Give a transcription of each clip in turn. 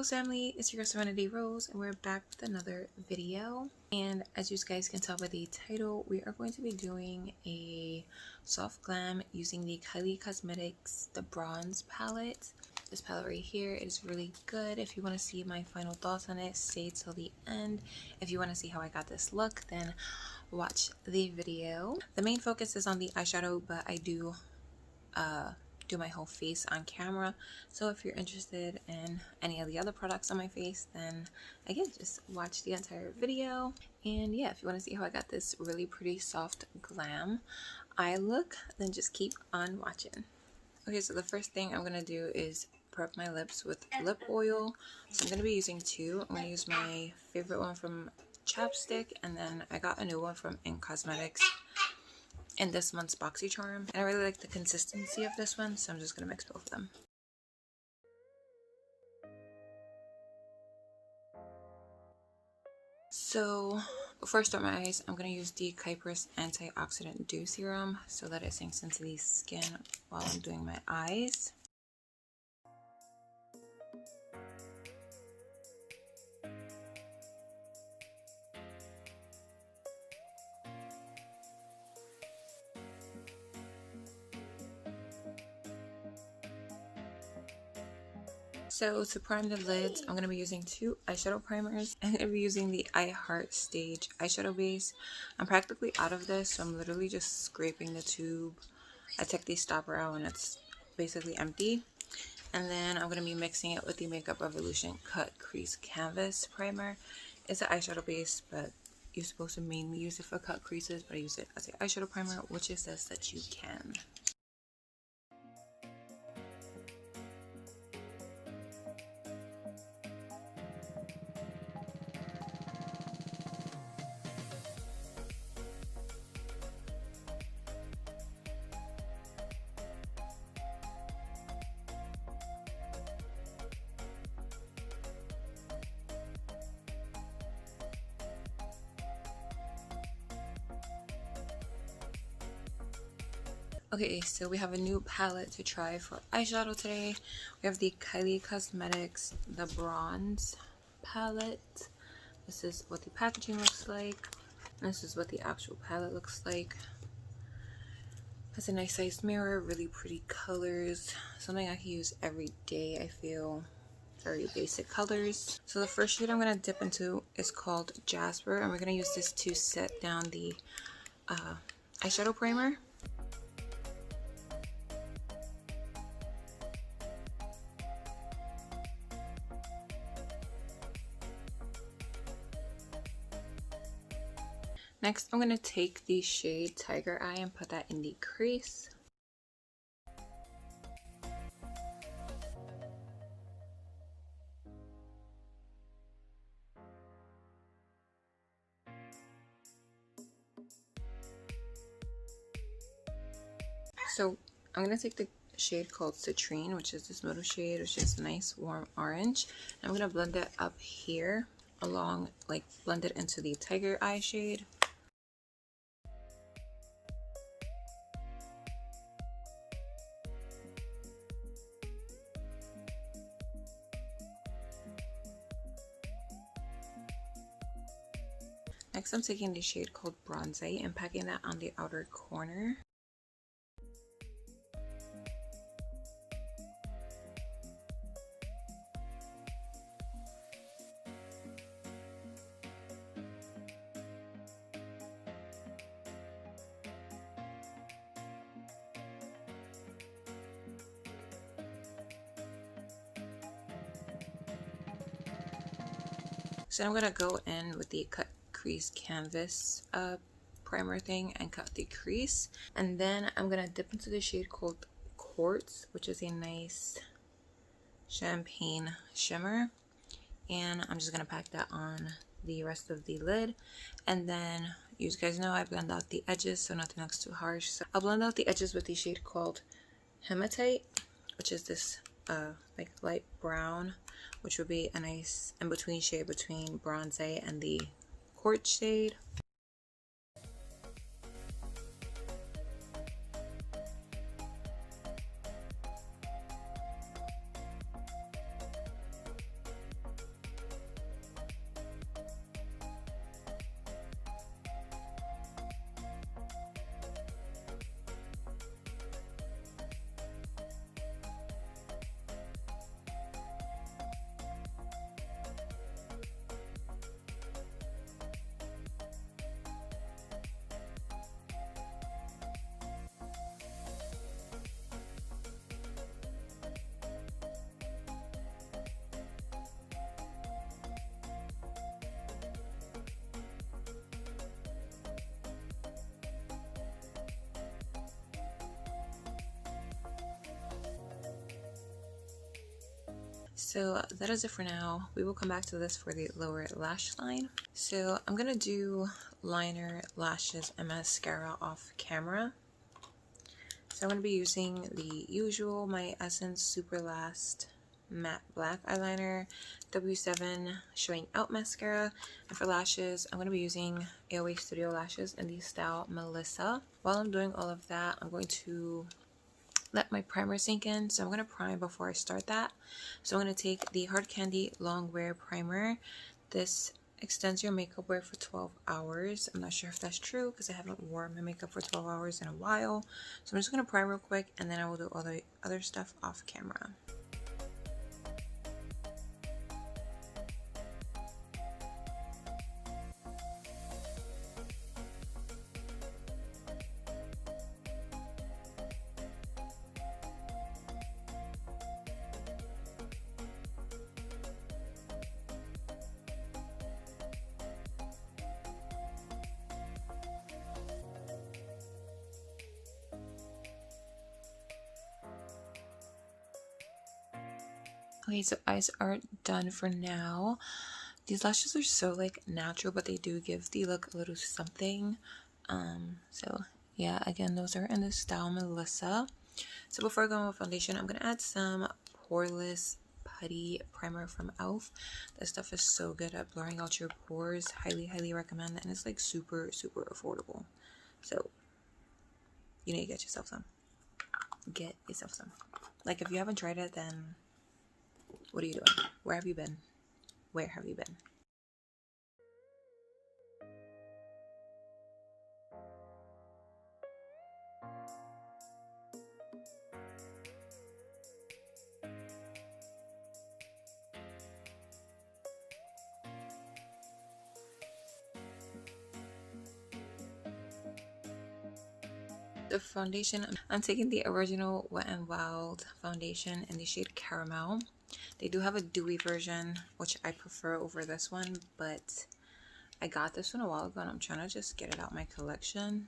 Rose family, it's your girl Serenity Rose, and we're back with another video. And as you guys can tell by the title, we are going to be doing a soft glam using the Kylie Cosmetics the Bronze palette. This palette right here is really good. If you want to see my final thoughts on it, stay till the end. If you want to see how I got this look, then watch the video. The main focus is on the eyeshadow, but I do my whole face on camera, so if you're interested in any of the other products on my face, then again, just watch the entire video. And yeah, if you want to see how I got this really pretty soft glam eye look, then just keep on watching. Okay, so the first thing I'm gonna do is prep my lips with lip oil. So I'm gonna be using two. I'm gonna use my favorite one from Chapstick, and then I got a new one from In Cosmetics in this month's BoxyCharm, and I really like the consistency of this one, so I'm just gonna mix both of them. So before I start my eyes, I'm gonna use the Kypris Antioxidant Dew Serum so that it sinks into the skin while I'm doing my eyes. So to prime the lids, I'm going to be using two eyeshadow primers. I'm going to be using the I Heart Stage eyeshadow base. I'm practically out of this, so I'm literally just scraping the tube. I took the stopper out and it's basically empty. And then I'm going to be mixing it with the Makeup Revolution Cut Crease Canvas primer. It's an eyeshadow base, but you're supposed to mainly use it for cut creases, but I use it as an eyeshadow primer, which it says that you can. Okay, so we have a new palette to try for eyeshadow today. We have the Kylie Cosmetics the Bronze palette. This is what the packaging looks like. This is what the actual palette looks like. Has a nice sized mirror, really pretty colors. Something I can use every day, I feel. Very basic colors. So the first shade I'm going to dip into is called Jasper, and we're going to use this to set down the eyeshadow primer. Next, I'm going to take the shade Tiger Eye and put that in the crease. So I'm going to take the shade called Citrine, which is this middle shade, which is nice warm orange. And I'm going to blend it up here along, like blend it into the Tiger Eye shade. Next, I'm taking the shade called Bronze and packing that on the outer corner. So I'm going to go in with the Cut Crease Canvas primer thing and cut the crease. And then I'm going to dip into the shade called Quartz, which is a nice champagne shimmer. And I'm just going to pack that on the rest of the lid. And then you guys know I blend out the edges so nothing looks too harsh. So I'll blend out the edges with the shade called Hematite, which is this like light brown, which would be a nice in-between shade between Bronze and the Quartz shade. So that is it for now. We will come back to this for the lower lash line. So I'm gonna do liner, lashes, and mascara off camera. So I'm going to be using the usual My Essence Super Last Matte Black Eyeliner, W7 Showing Out Mascara, and for lashes, I'm going to be using AOA Studio Lashes in the style Melissa. While I'm doing all of that, I'm going to let my primer sink in. So I'm going to prime before I start that. So I'm going to take the Hard Candy Long Wear Primer. This extends your makeup wear for 12 hours. I'm not sure if that's true because I haven't worn my makeup for 12 hours in a while. So I'm just going to prime real quick and then I will do all the other stuff off camera. Okay, so eyes are done for now. These lashes are so like natural, but they do give the look a little something. So yeah, again, those are in the style Melissa. So before I go on with foundation, I'm gonna add some poreless putty primer from e.l.f. This stuff is so good at blurring out your pores. Highly recommend it, and it's like super affordable. So you need to get yourself some. Get yourself some. Like if you haven't tried it, then what are you doing? Where have you been? Where have you been? The foundation, I'm taking the original Wet n Wild foundation in the shade Caramel. They do have a dewy version, which I prefer over this one, but I got this one a while ago and I'm trying to just get it out my collection.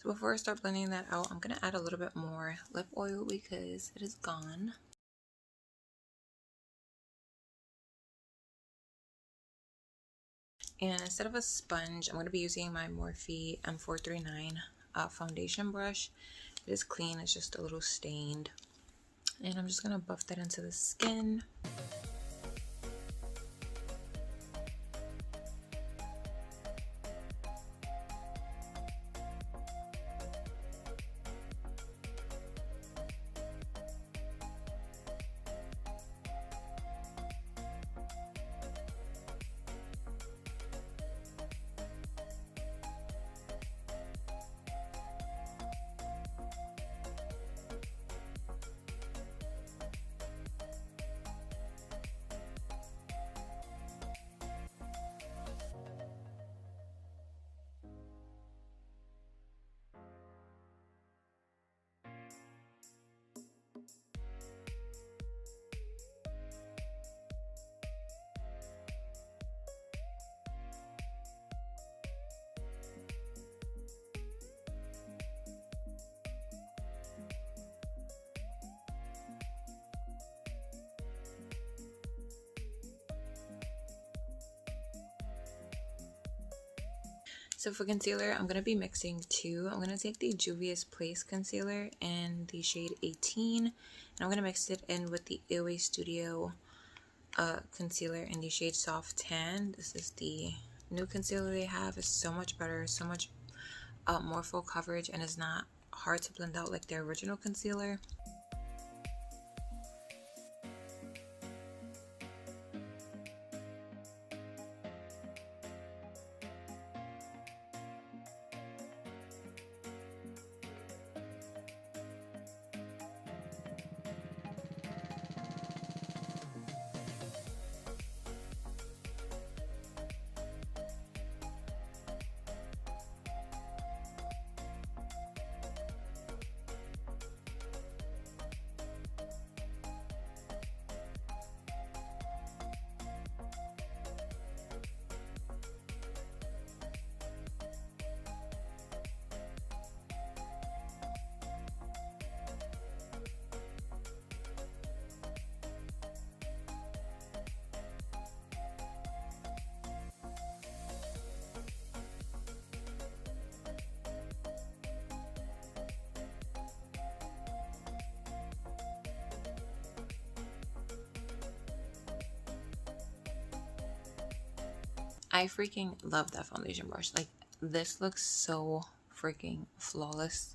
So before I start blending that out, I'm going to add a little bit more lip oil because it is gone. And instead of a sponge, I'm going to be using my Morphe M439 foundation brush. It is clean, it's just a little stained. And I'm just going to buff that into the skin. So for concealer, I'm going to be mixing two. I'm going to take the Juvia's Place concealer in the shade 18. And I'm going to mix it in with the AOA Studio concealer in the shade Soft Tan. This is the new concealer they have. It's so much better, so much more full coverage, and it's not hard to blend out like their original concealer. I freaking love that foundation brush. Like, this looks so freaking flawless.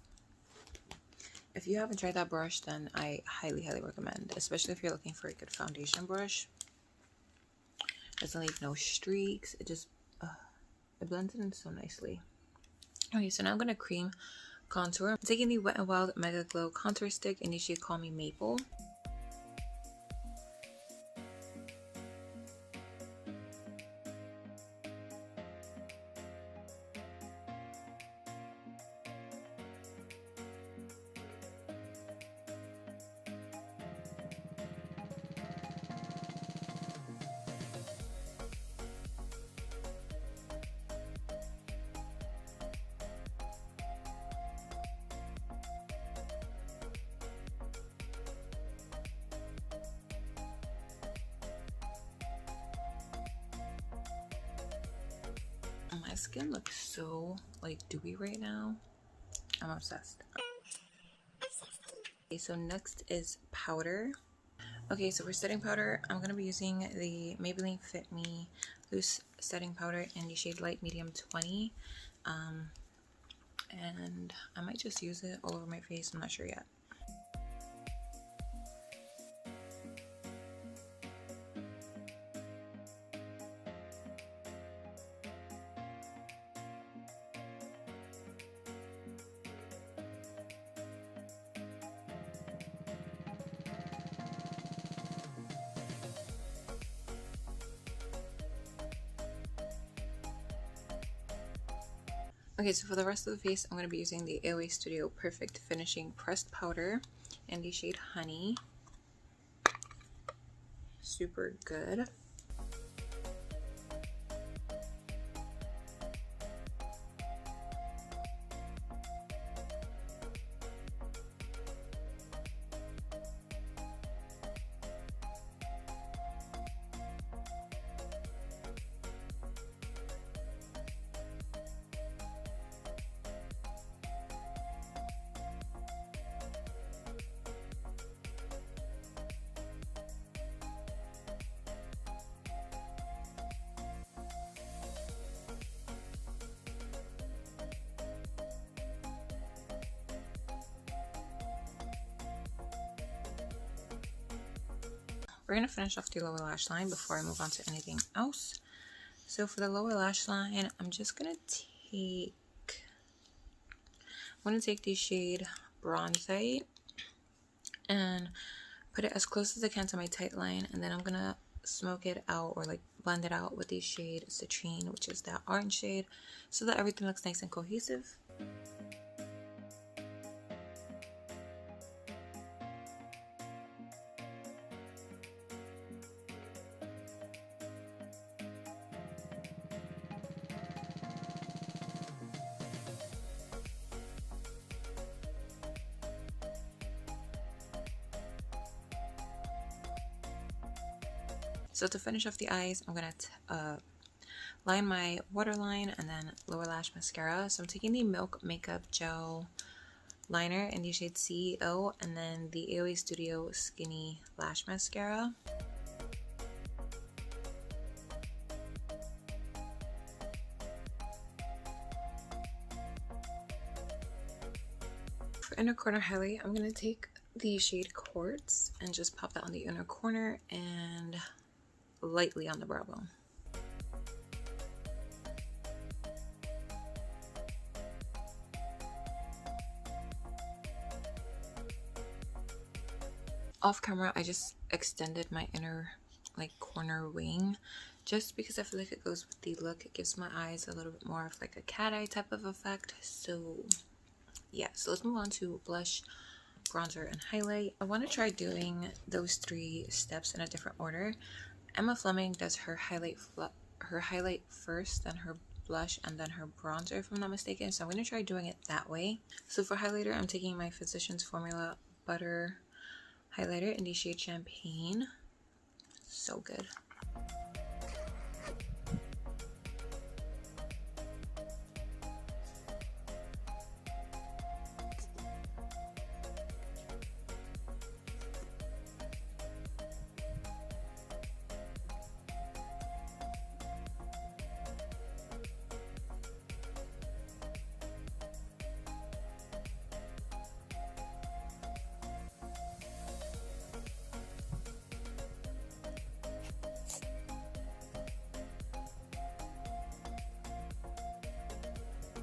If you haven't tried that brush, then I highly, highly recommend, especially if you're looking for a good foundation brush. It doesn't leave no streaks. It just, it blends in so nicely. Okay, so now I'm going to cream contour. I'm taking the Wet n Wild Mega Glow Contour Stick in the shade Call Me Maple. My skin looks so like dewy right now. I'm obsessed. Okay, so next is powder. Okay, so for setting powder, I'm going to be using the Maybelline Fit Me Loose Setting Powder in the shade Light Medium 20. And I might just use it all over my face. I'm not sure yet. Okay, so for the rest of the face, I'm going to be using the AOA Studio Perfect Finishing Pressed Powder in the shade Honey. Super good. We're going to finish off the lower lash line before I move on to anything else. So for the lower lash line, I'm just going to take the shade Bronzite and put it as close as I can to my tight line, and then I'm going to smoke it out or like blend it out with the shade Citrine, which is that orange shade, so that everything looks nice and cohesive. So to finish off the eyes, I'm going to line my waterline and then lower lash mascara. So I'm taking the Milk Makeup Gel Liner in the shade CEO and then the AOA Studio Skinny Lash Mascara. For inner corner highlight, I'm going to take the shade Quartz and just pop that on the inner corner and lightly on the brow bone. Off camera, I just extended my inner like corner wing just because I feel like it goes with the look. It gives my eyes a little bit more of like a cat eye type of effect. So yeah, so let's move on to blush, bronzer, and highlight. I want to try doing those 3 steps in a different order. Emma Fleming does her highlight first, then her blush, and then her bronzer, if I'm not mistaken. So I'm going to try doing it that way. So for highlighter, I'm taking my Physicians Formula Butter highlighter in the shade Champagne. So good.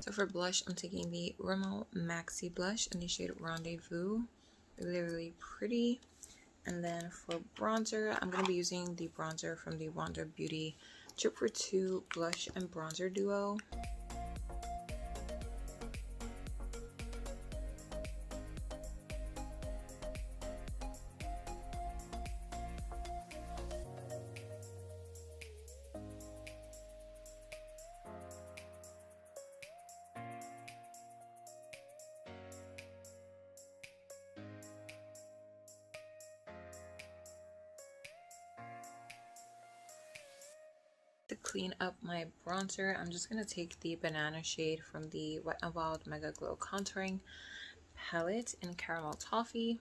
So for blush, I'm taking the Rimmel Maxi Blush in the shade Rendezvous. Really, really pretty. And then for bronzer, I'm going to be using the bronzer from the Wander Beauty Trip for 2 Blush and Bronzer Duo. To clean up my bronzer, I'm just going to take the banana shade from the Wet n Wild Mega Glow Contouring Palette in Caramel Toffee.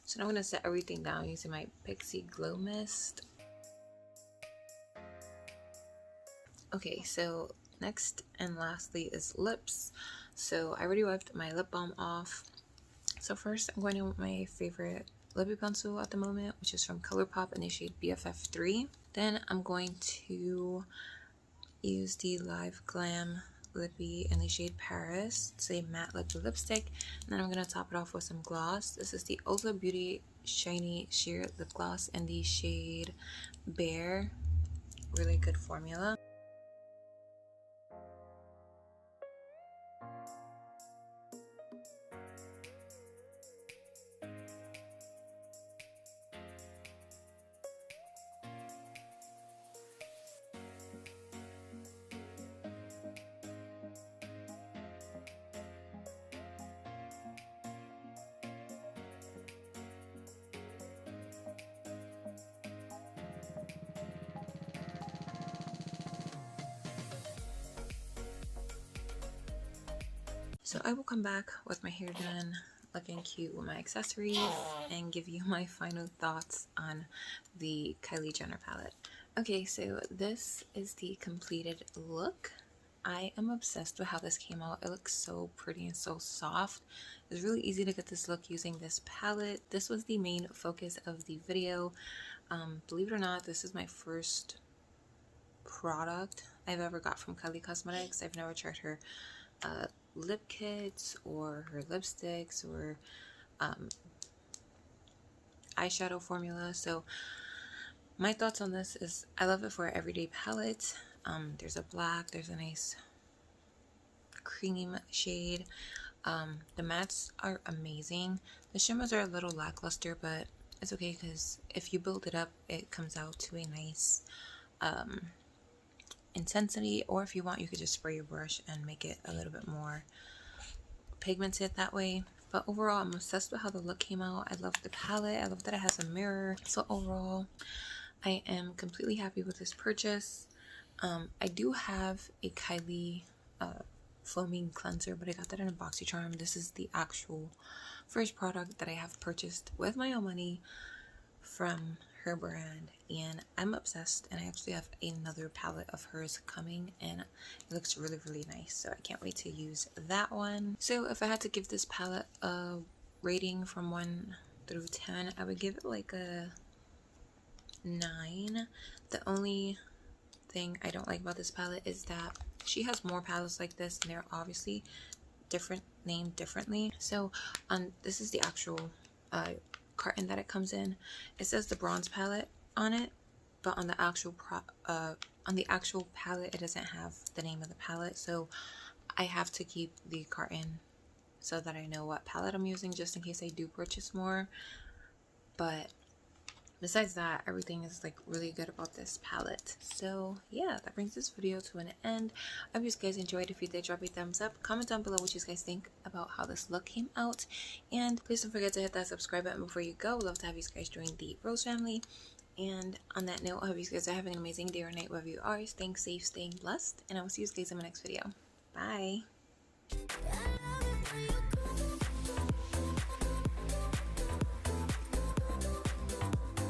So now I'm going to set everything down using my Pixie Glow Mist. Okay, so next and lastly is lips. So I already wiped my lip balm off. So first I'm going in with my favorite lippy pencil at the moment, which is from ColourPop in the shade BFF3. Then I'm going to use the Live Glam lippy in the shade Paris. It's a matte lippy lipstick, and then I'm going to top it off with some gloss. This is the Ulta Beauty Shiny Sheer Lip Gloss in the shade Bare. Really good formula. So I will come back with my hair done, looking cute with my accessories, and give you my final thoughts on the Kylie Jenner palette. Okay, so this is the completed look. I am obsessed with how this came out. It looks so pretty and so soft. It's really easy to get this look using this palette. This was the main focus of the video. Believe it or not, this is my first product I've ever got from Kylie Cosmetics. I've never tried her lip kits or her lipsticks or eyeshadow formula. So my thoughts on this is I love it for an everyday palette. There's a black, there's a nice cream shade. The mattes are amazing. The shimmers are a little lackluster, but it's okay because if you build it up, it comes out to a nice intensity, or if you want, you could just spray your brush and make it a little bit more pigmented that way. But overall, I'm obsessed with how the look came out. I love the palette. I love that it has a mirror. So overall, I am completely happy with this purchase. I do have a Kylie foaming cleanser, but I got that in a BoxyCharm. This is the actual first product that I have purchased with my own money from her brand, and I'm obsessed. And I actually have another palette of hers coming, and it looks really, really nice, so I can't wait to use that one. So if I had to give this palette a rating from 1 through 10, I would give it like a 9. The only thing I don't like about this palette is that she has more palettes like this, and they're obviously named differently. So this is the actual carton that it comes in. It says the bronze palette on it, but on the actual palette it doesn't have the name of the palette, so I have to keep the carton so that I know what palette I'm using, just in case I do purchase more. But besides that, everything is like really good about this palette. So yeah, that brings this video to an end. I hope you guys enjoyed. If you did, drop a thumbs up, comment down below what you guys think about how this look came out, and please don't forget to hit that subscribe button before you go. We'd love to have you guys join the Rose family. And on that note, I hope you guys are having an amazing day or night wherever you are. Staying safe, staying blessed, and I will see you guys in my next video. Bye.